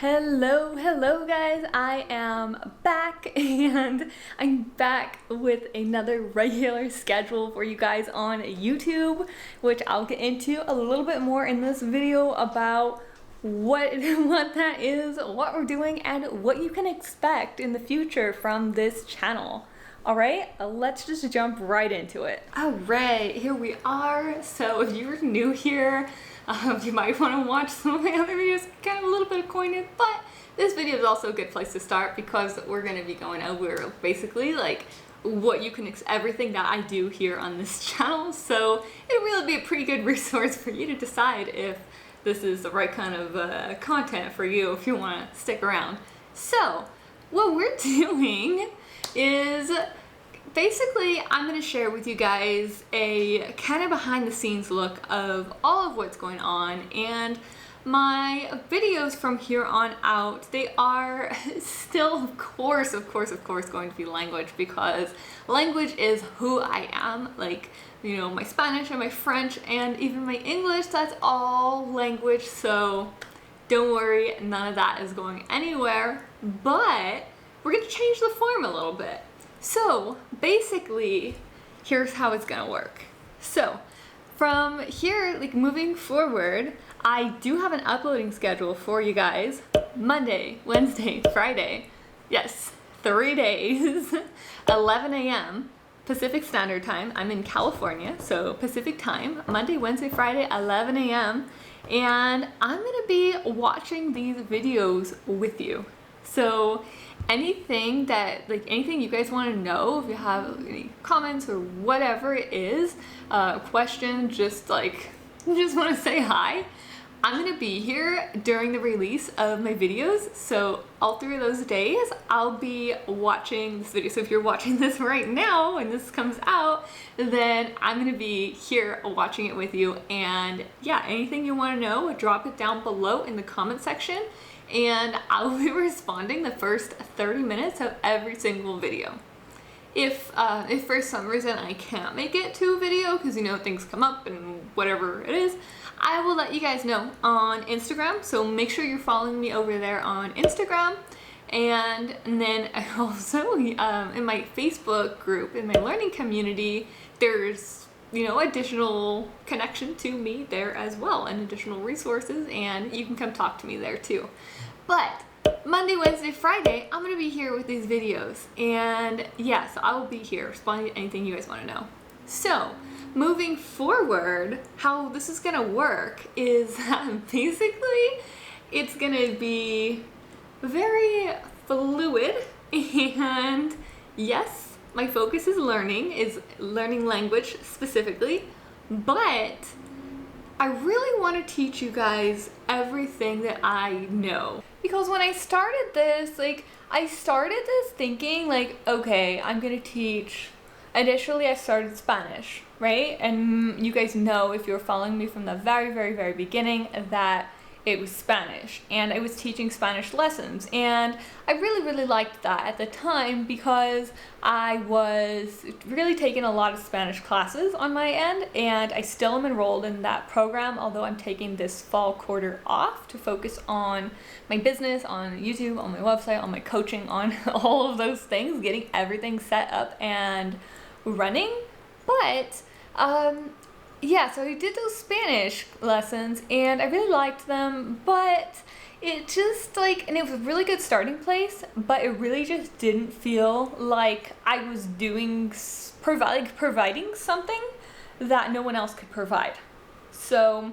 Hello guys, I am back and I'm back with another regular schedule for you guys on YouTube, which I'll get into a little bit more in this video about what that is, what we're doing, and what you can expect in the future from this channel. Alright, let's just jump right into it. Alright, here we are. So if you're new here, you might want to watch some of my other videos, kind of a little bit acquainted, but this video is also a good place to start because we're going to be going over basically like what you can everything that I do here on this channel. So it'll really be a pretty good resource for you to decide if this is the right kind of content for you if you want to stick around. So what we're doing is basically I'm going to share with you guys a kind of behind the scenes look of all of what's going on, and my videos from here on out, they are still of course going to be language, because language is who I am. Like, you know, my Spanish and my French and even my English, that's all language, so don't worry, none of that is going anywhere. But we're going to change the form a little bit. So basically, here's how it's gonna work. So from here, like moving forward, I do have an uploading schedule for you guys. Monday, Wednesday, Friday. Yes, 3 days, 11 a.m. Pacific Standard Time. I'm in California, so Pacific time, Monday, Wednesday, Friday, 11 a.m. And I'm gonna be watching these videos with you. So anything you guys want to know, if you have any comments or whatever it is, question, just want to say hi, I'm going to be here during the release of my videos. So all 3 of those days I'll be watching this video. So if you're watching this right now and this comes out, then I'm going to be here watching it with you. And yeah, anything you want to know, drop it down below in the comment section, and I'll be responding the first 30 minutes of every single video. If for some reason I can't make it to a video, because you know things come up and whatever it is, I will let you guys know on Instagram. So make sure you're following me over there on Instagram. And then I also, in my Facebook group, in my learning community, there's, you know, additional connection to me there as well, and additional resources, and you can come talk to me there too. But Monday, Wednesday, Friday, I'm going to be here with these videos, and yeah, so I will be here responding to anything you guys want to know. So moving forward, how this is going to work is basically it's going to be very fluid, and yes, my focus is learning language specifically, but I really want to teach you guys everything that I know. Because when I started this, I started this thinking okay, I'm going to teach, initially I started Spanish, right? And you guys know, if you're following me from the very beginning, that it was Spanish, and I was teaching Spanish lessons, and I really liked that at the time because I was really taking a lot of Spanish classes on my end, and I still am enrolled in that program, although I'm taking this fall quarter off to focus on my business, on YouTube, on my website, on my coaching, on all of those things, getting everything set up and running. But yeah, so I did those Spanish lessons and I really liked them, but it just and it was a really good starting place, but it really just didn't feel like I was providing something that no one else could provide. So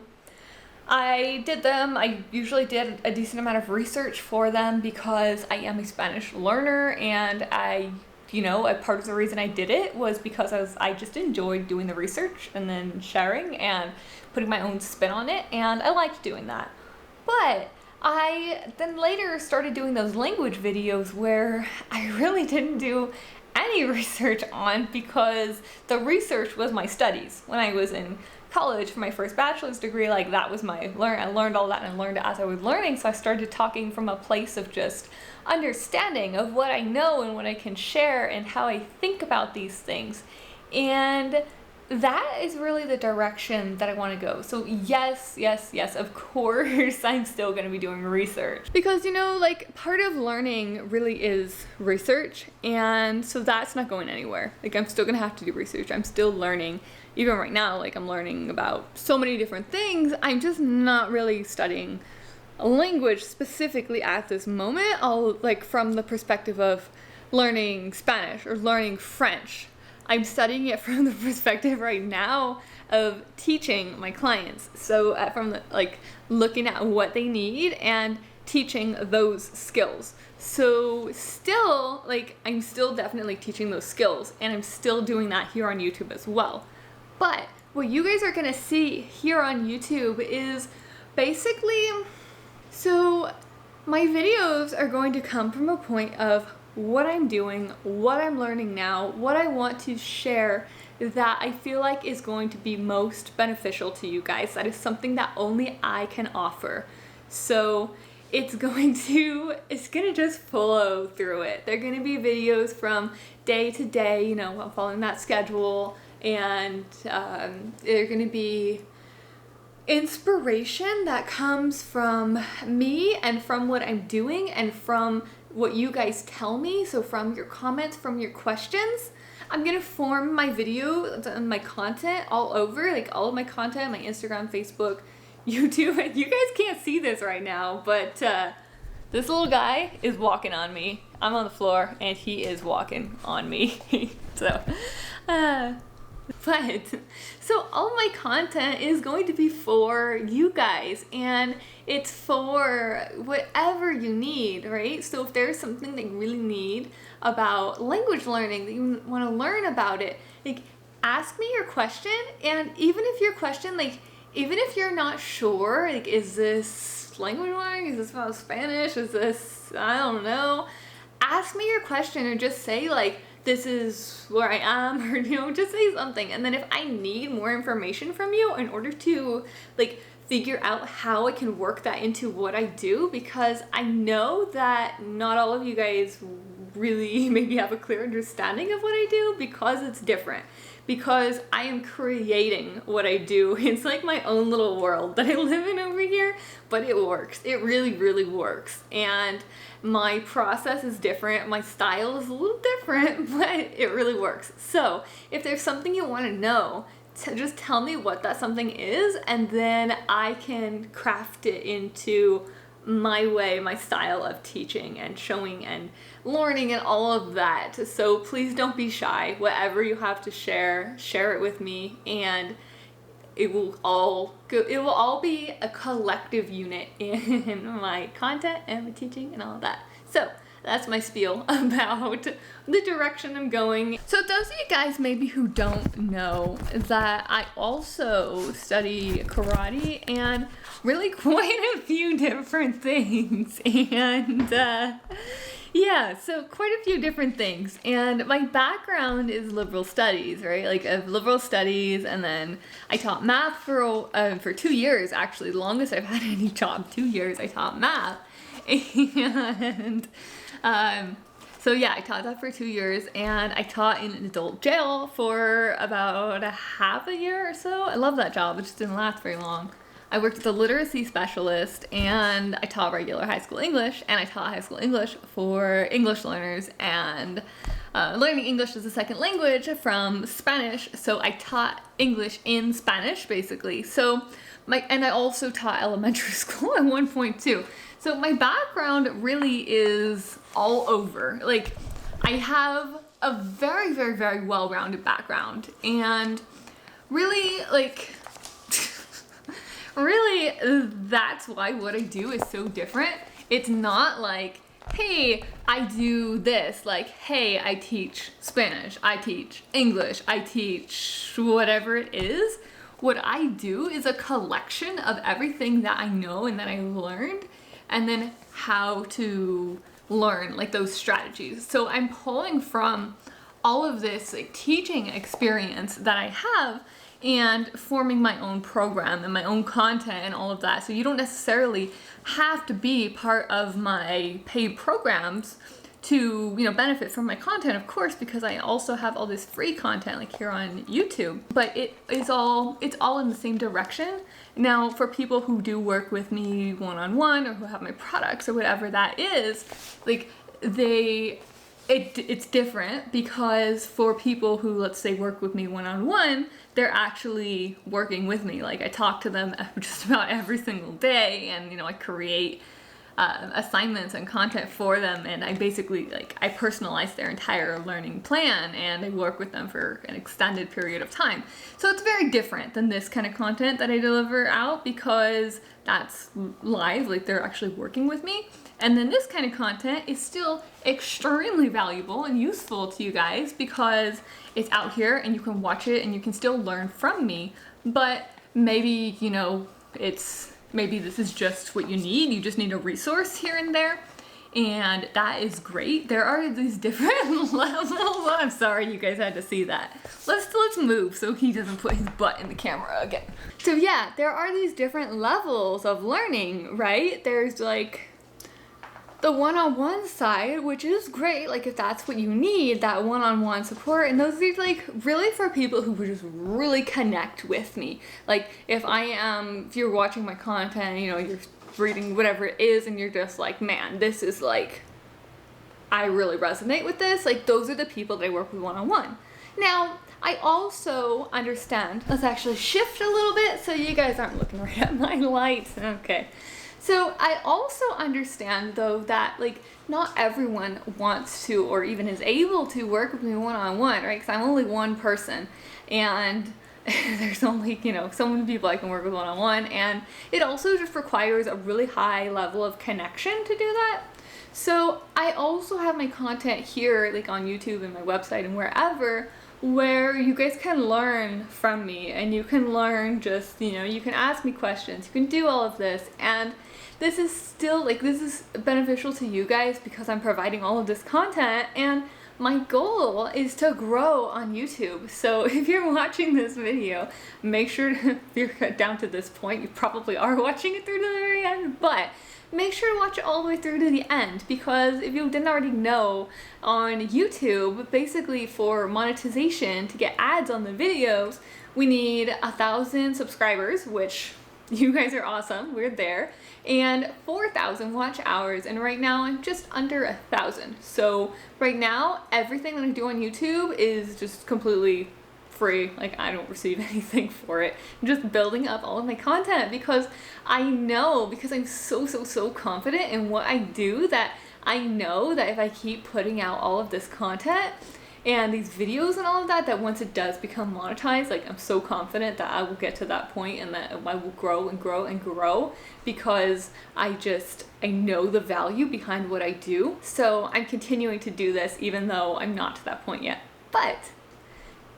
I did them. I usually did a decent amount of research for them because I am a Spanish learner, and a part of the reason I did it was because I just enjoyed doing the research and then sharing and putting my own spin on it, and I liked doing that. But I then later started doing those language videos where I really didn't do any research on, because the research was my studies. When I was in college for my first bachelor's degree, that was I learned all that, and I learned it as I was learning, so I started talking from a place of just understanding of what I know and what I can share and how I think about these things. And that is really the direction that I want to go. So yes, of course, I'm still going to be doing research because, you know, like part of learning really is research. And so that's not going anywhere. Like I'm still going to have to do research. I'm still learning. Even right now, like I'm learning about so many different things. I'm just not really studying a language specifically at this moment. I'll like from the perspective of learning Spanish or learning French. I'm studying it from the perspective right now of teaching my clients. So from the, like looking at what they need and teaching those skills. So still, like I'm still definitely teaching those skills, and I'm still doing that here on YouTube as well. But what you guys are gonna see here on YouTube is basically, so my videos are going to come from a point of what I'm doing, what I'm learning now, what I want to share that I feel like is going to be most beneficial to you guys. That is something that only I can offer. So it's going to just flow through it. They're going to be videos from day to day, you know, I'm following that schedule, and they're going to be inspiration that comes from me and from what I'm doing and from what you guys tell me. So from your comments, from your questions, I'm gonna form my video and my content all over, like all of my content, my Instagram, Facebook, YouTube. You guys can't see this right now, but this little guy is walking on me. I'm on the floor and he is walking on me. So all my content is going to be for you guys, and it's for whatever you need, right? So if there's something that you really need about language learning, that you want to learn about it, like ask me your question. And even if your question, like even if you're not sure, like is this language learning, is this about Spanish, is this, I don't know, ask me your question or just say like, this is where I am, or, you know, just say something. And then if I need more information from you in order to like figure out how I can work that into what I do, because I know that not all of you guys really maybe have a clear understanding of what I do, because it's different. Because I am creating what I do. It's like my own little world that I live in over here, but it works. It really, really works. And my process is different. My style is a little different, but it really works. So if there's something you want to know, just tell me what that something is, and then I can craft it into my way, my style of teaching and showing and learning and all of that. So please don't be shy. Whatever you have to share it with me, and it will all be a collective unit in my content and my teaching and all of that. So that's my spiel about the direction I'm going. So those of you guys maybe who don't know that I also study karate and really quite a few different things. And yeah, so quite a few different things. And my background is liberal studies, right? Like liberal studies, and then I taught math for 2 years, actually, the longest I've had any job. 2 years I taught math. And so yeah, I taught that for 2 years, and I taught in an adult jail for about a half a year or so. I love that job. It just didn't last very long. I worked as a literacy specialist, and I taught regular high school English, and I taught high school English for English learners and learning English as a second language from Spanish. So I taught English in Spanish, basically. So and I also taught elementary school at one point too. So my background really is all over. Like I have a very, very, very well-rounded background, and really like really that's why what I do is so different. It's not like, hey, I do this, like, hey, I teach Spanish, I teach English, I teach whatever it is. What I do is a collection of everything that I know and that I learned, and then how to learn like those strategies. So I'm pulling from all of this like teaching experience that I have and forming my own program and my own content and all of that. So you don't necessarily have to be part of my paid programs to, you know, benefit from my content, of course, because I also have all this free content like here on YouTube, but it's all in the same direction. Now, for people who do work with me one-on-one or who have my products or whatever that is, like it's different, because for people who, let's say, work with me one-on-one, they're actually working with me. Like, I talk to them just about every single day, and, you know, I create assignments and content for them, and I basically, like, I personalize their entire learning plan, and I work with them for an extended period of time. So it's very different than this kind of content that I deliver out, because that's live, like they're actually working with me. And then this kind of content is still extremely valuable and useful to you guys, because it's out here and you can watch it and you can still learn from me. But maybe, you know, maybe this is just what you need. You just need a resource here and there. And that is great. There are these different levels. I'm sorry you guys had to see that. Let's move so he doesn't put his butt in the camera again. So yeah, there are these different levels of learning, right? There's like the one-on-one side, which is great, like if that's what you need, that one-on-one support, and those are like really for people who would just really connect with me. Like if you're watching my content, you know, you're reading whatever it is, and you're just like, man, this is like, I really resonate with this, like those are the people that I work with one-on-one. Now, I also understand, let's actually shift a little bit so you guys aren't looking right at my lights, okay. So I also understand though that like not everyone wants to or even is able to work with me one-on-one, right? Because I'm only one person, and there's only, you know, so many people I can work with one-on-one, and it also just requires a really high level of connection to do that. So I also have my content here, like on YouTube and my website and wherever, where you guys can learn from me, and you can learn just, you know, you can ask me questions, you can do all of this, and this is still like, this is beneficial to you guys because I'm providing all of this content, and my goal is to grow on YouTube. So if you're watching this video, make sure to, if you're down to this point, you probably are watching it through to the very end, but make sure to watch it all the way through to the end, because if you didn't already know, on YouTube, basically for monetization, to get ads on the videos, we need 1,000 subscribers, which you guys are awesome, we're there, and 4,000 watch hours, and right now I'm just under 1,000. So right now, everything that I do on YouTube is just completely free. Like, I don't receive anything for it. I'm just building up all of my content because I know, because I'm so confident in what I do, that I know that if I keep putting out all of this content and these videos and all of that, that once it does become monetized, like I'm so confident that I will get to that point and that I will grow and grow and grow, because I know the value behind what I do. So I'm continuing to do this even though I'm not to that point yet. But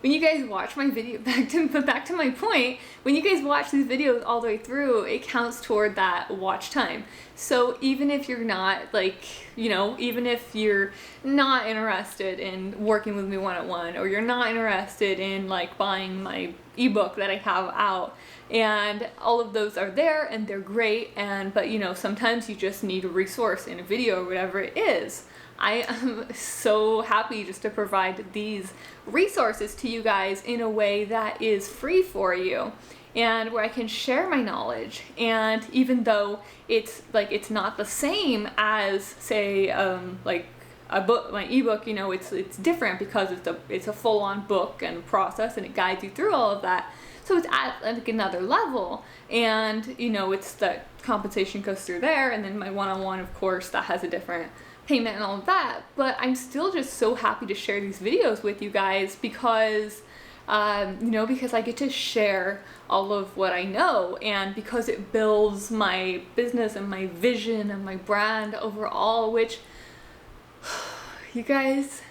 when you guys watch my video, back to my point, when you guys watch these videos all the way through, it counts toward that watch time. So even if you're not, like, you know, even if you're not interested in working with me one-on-one, or you're not interested in like buying my ebook that I have out, and all of those are there and they're great, but you know, sometimes you just need a resource in a video or whatever it is, I am so happy just to provide these resources to you guys in a way that is free for you, and where I can share my knowledge. And even though it's not the same as, say, like a book, my ebook, you know, it's different because it's a full-on book and process, and it guides you through all of that. So it's at like another level, and you know, it's the compensation goes through there, and then my one-on-one, of course, that has a different payment and all of that. But I'm still just so happy to share these videos with you guys because you know, because I get to share all of what I know, and because it builds my business and my vision and my brand overall, which you guys,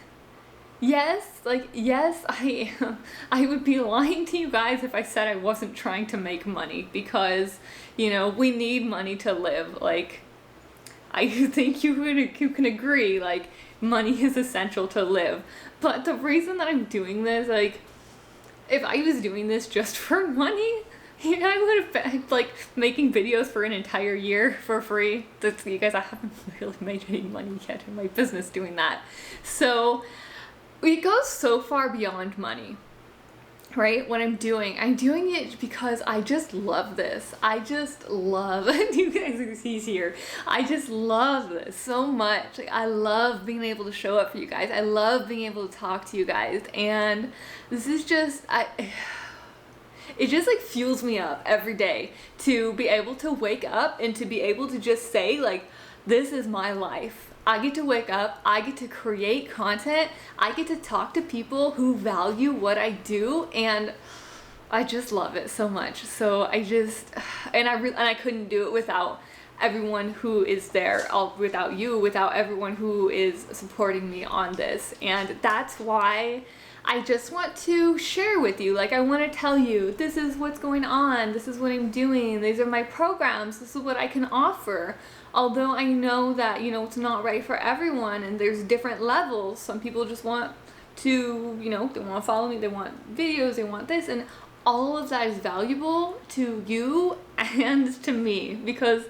yes, I would be lying to you guys if I said I wasn't trying to make money, because, you know, we need money to live. Like, I think you can agree, like, money is essential to live. But the reason that I'm doing this, like, if I was doing this just for money, I would have like making videos for an entire year for free. That's, you guys, I haven't really made any money yet in my business doing that. So it goes so far beyond money, right? What I'm doing it because I just love this. I just love, you guys can see here, I just love this so much. Like, I love being able to show up for you guys. I love being able to talk to you guys. And this is just, it just like fuels me up every day to be able to wake up and to be able to just say like, this is my life. I get to wake up, I get to create content, I get to talk to people who value what I do, and I just love it so much. So I just, and I couldn't do it without everyone who is there, without you, without everyone who is supporting me on this. And that's why I just want to share with you. Like, I want to tell you, this is what's going on, this is what I'm doing, these are my programs, this is what I can offer. Although I know that, you know, it's not right for everyone and there's different levels. Some people just want to, you know, they want to follow me, they want videos, they want this, and all of that is valuable to you and to me, because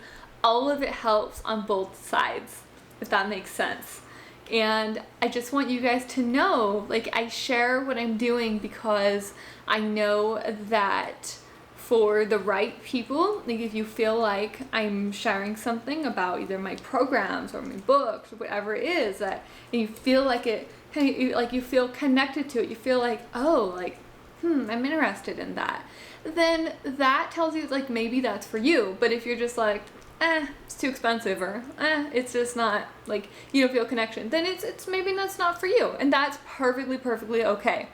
all of it helps on both sides, if that makes sense. And I just want you guys to know, like, I share what I'm doing because I know that for the right people, like if you feel like I'm sharing something about either my programs or my books or whatever it is, that and you feel like it, like you feel connected to it, you feel like, oh, like, I'm interested in that, then that tells you like maybe that's for you. But if you're just like, it's too expensive, or it's just not, like, you don't feel connection, then it's maybe that's not for you, and that's perfectly okay.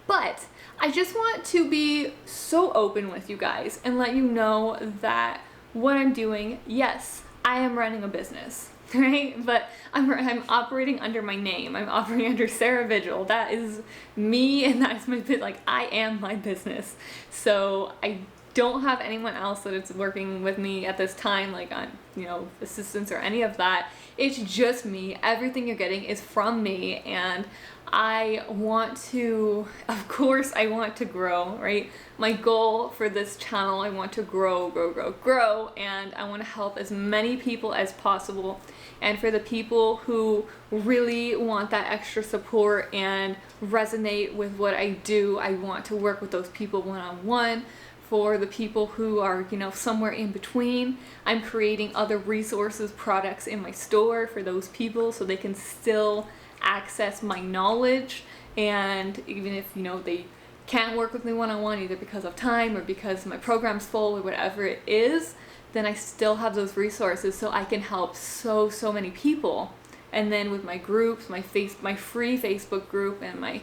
But I just want to be so open with you guys and let you know that what I'm doing, yes, I am running a business, right? But I'm operating under my name. I'm operating under Sarah Vigil. That is me, and that's my bit. Like, I am my business. So I don't have anyone else that is working with me at this time, like on, you know, assistants or any of that. It's just me. Everything you're getting is from me, and I want to, of course, I want to grow, right? My goal for this channel, I want to grow, and I want to help as many people as possible. And for the people who really want that extra support and resonate with what I do, I want to work with those people one-on-one. For the people who are, you know, somewhere in between, I'm creating other resources, products in my store for those people so they can still access my knowledge. And even if, you know, they can't work with me one-on-one, either because of time or because my program's full or whatever it is, then I still have those resources so I can help so many people. And then with my groups, my free Facebook group, and my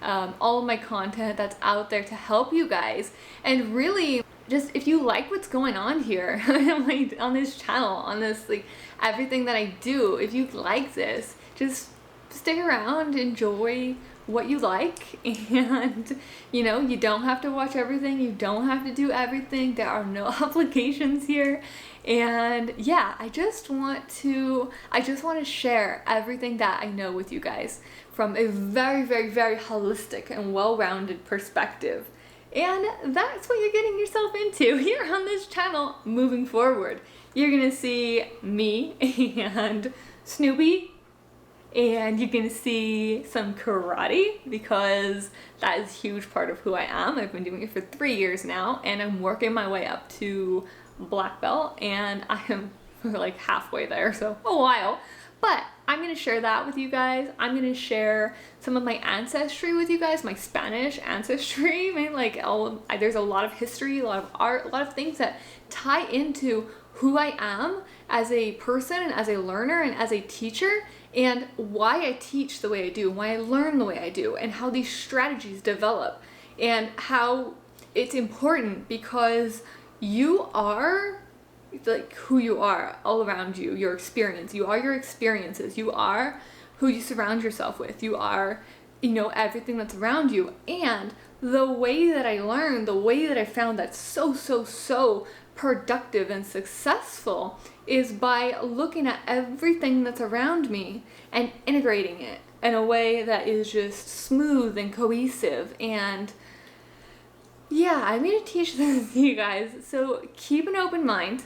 all of my content that's out there to help you guys. And really, just if you like what's going on here on this channel, on this, like, everything that I do, if you like this, just stick around, enjoy what you like, and, you know, you don't have to watch everything, you don't have to do everything, there are no obligations here. And yeah, I just want to share everything that I know with you guys from a very holistic and well-rounded perspective. And that's what you're getting yourself into here on this channel moving forward. You're gonna see me and Snoopy, and you're gonna see some karate, because that is a huge part of who I am. I've been doing it for 3 years now, and I'm working my way up to black belt, and I am like halfway there, so a while. But I'm gonna share that with you guys. I'm gonna share some of my ancestry with you guys, my Spanish ancestry. I mean, like, there's a lot of history, a lot of art, a lot of things that tie into who I am as a person and as a learner and as a teacher, and why I teach the way I do, why I learn the way I do, and how these strategies develop, and how it's important because you are like who you are all around you, your experience. You are your experiences. You are who you surround yourself with. You are, you know, everything that's around you. And the way that I learned, the way that I found that so productive and successful is by looking at everything that's around me and integrating it in a way that is just smooth and cohesive. And yeah, I'm gonna teach this to you guys. So keep an open mind.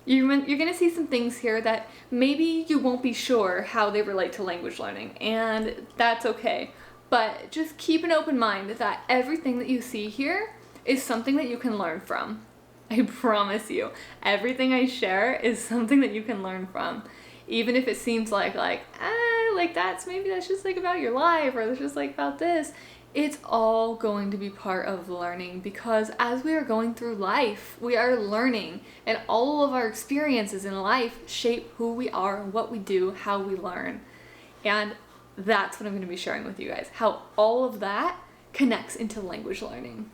You're gonna see some things here that maybe you won't be sure how they relate to language learning, and that's okay. But just keep an open mind that everything that you see here is something that you can learn from. I promise you, everything I share is something that you can learn from. Even if it seems like maybe that's just like about your life, or that's just like about this. It's all going to be part of learning, because as we are going through life, we are learning, and all of our experiences in life shape who we are, what we do, how we learn. And that's what I'm going to be sharing with you guys, how all of that connects into language learning.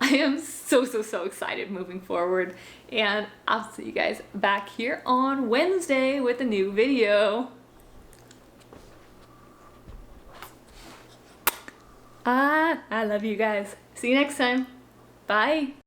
I am so excited moving forward, and I'll see you guys back here on Wednesday with a new video. I love you guys. See you next time. Bye.